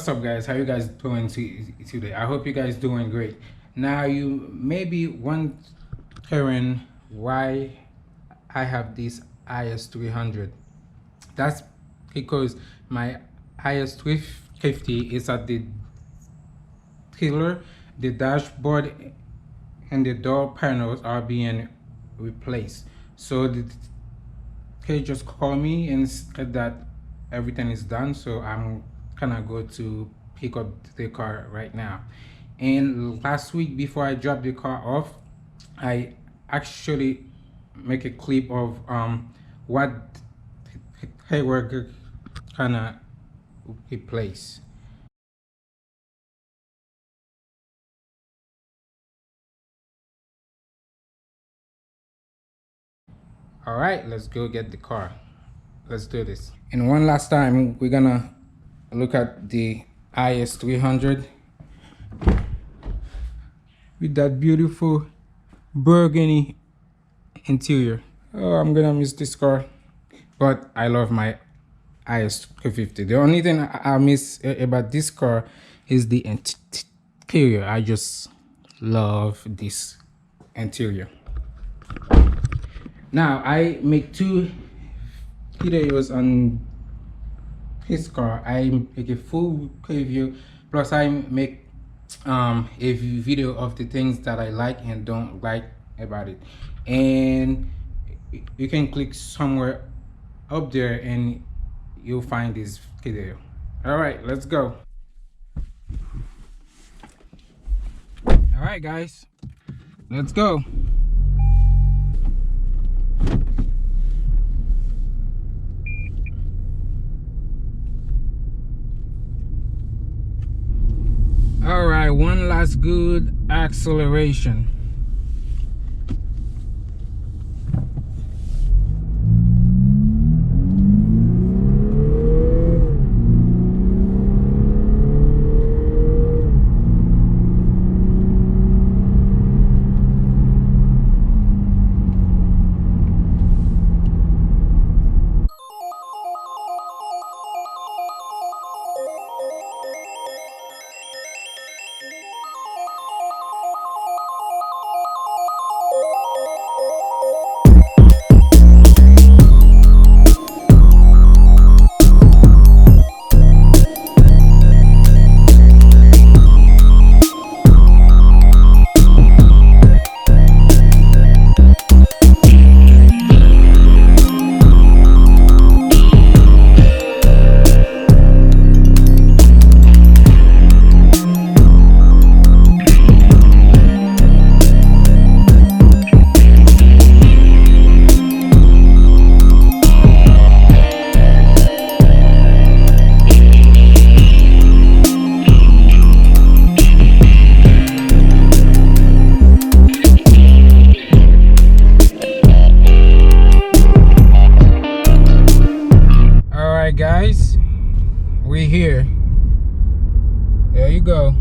What's up, guys? How you guys doing today? I hope you guys doing great. Now, you may be wondering why I have this IS300. That's because my IS350 is at the tiller. The dashboard and the door panels are being replaced. So they just call me and said that everything is done, so I'm gonna go to pick up the car right now. And last week, before I dropped the car off, I actually make a clip of what they were gonna replace. All right, let's go get the car. Let's do this. And one last time, we're gonna look at the IS300 with that beautiful burgundy interior. Oh, I'm gonna miss this car, but I love my IS350. The only thing I miss about this car is the interior. I just love this interior. Now, I make two videos on this car. I make a full review, plus I make a video of the things that I like and don't like about it, and you can click somewhere up there and you'll find this video. All right, let's go. All right, guys, let's go. All right, one last good acceleration. Guys, we're here. There you go.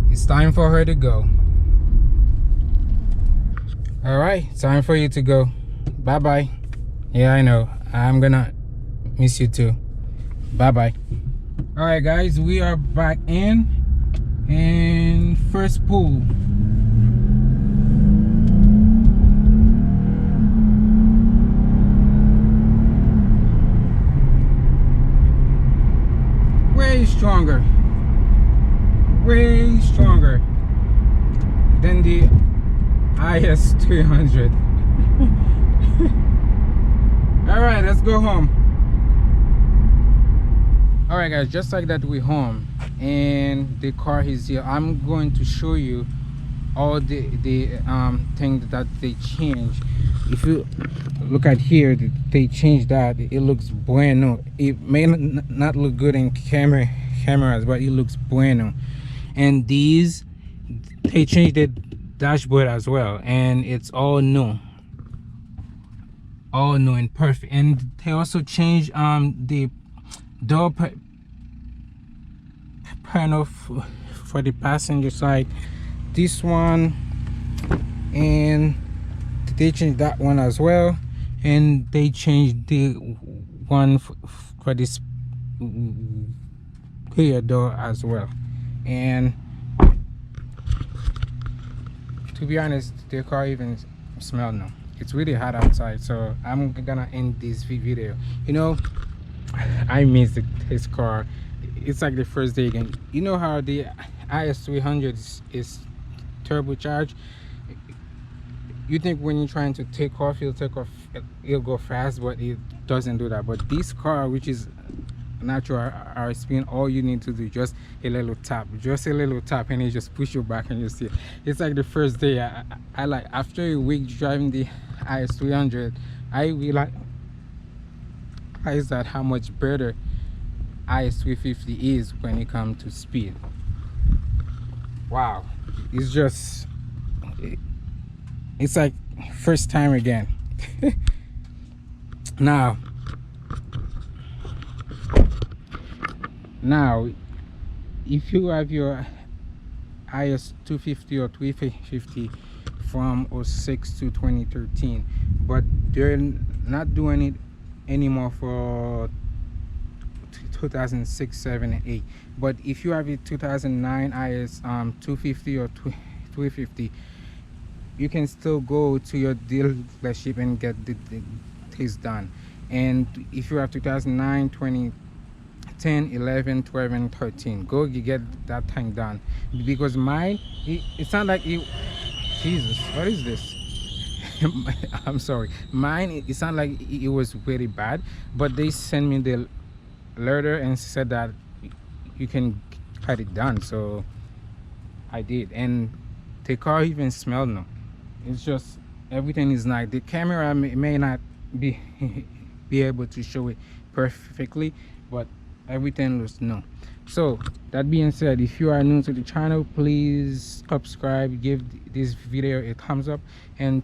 It's time for her to go. All right, time for you to go. Bye bye. Yeah, I know, I'm gonna miss you too. Bye bye. All right, guys, we are back in, and first pull. Way stronger than the IS300. All right, let's go home. All right, guys, just like that, we're home and the car is here. I'm going to show you all the things that they changed. If you look at here, they changed that. It looks bueno. It may not look good in cameras, but it looks bueno. And these, they changed the dashboard as well, and it's all new and perfect. And they also changed the door panel for the passenger side, this one, and they changed that one as well, and they changed the one for this clear door as well. And to be honest, the car even smell now. It's really hot outside, so I'm gonna end this video. You know, I miss this car. It's like the first day again. You know how the IS300 is turbocharged? You think when you're trying to take off, it'll go fast, but it doesn't do that. But this car, which is natural RS, all you need to do just a little tap, and it just push you back, and you see it's like the first day. I like, after a week driving the IS300, I realize that how much better IS250 is when it comes to speed. Wow, it's just, it's like first time again. now if you have your IS250 or 350 from 06 to 2013, but they're not doing it anymore for 2006, 7, and 8, but if you have a 2009 IS 250 or 350, you can still go to your dealership and get this done. And if you have 2009, 2010, 11, 12, and 13, go get that thing done. Because mine, it's not like it, Jesus, what is this? I'm sorry, mine, it's not like it was very bad, but they sent me the letter and said that you can get it done, so I did. And the car even smelled now. It's just, everything is nice. The camera may not be able to show it perfectly, but everything looks new. So that being said, if you are new to the channel, please subscribe, give this video a thumbs up, and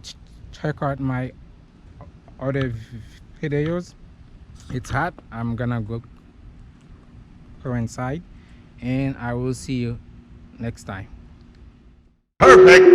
check out my other videos. It's hot. I'm gonna go inside, and I will see you next time. Perfect.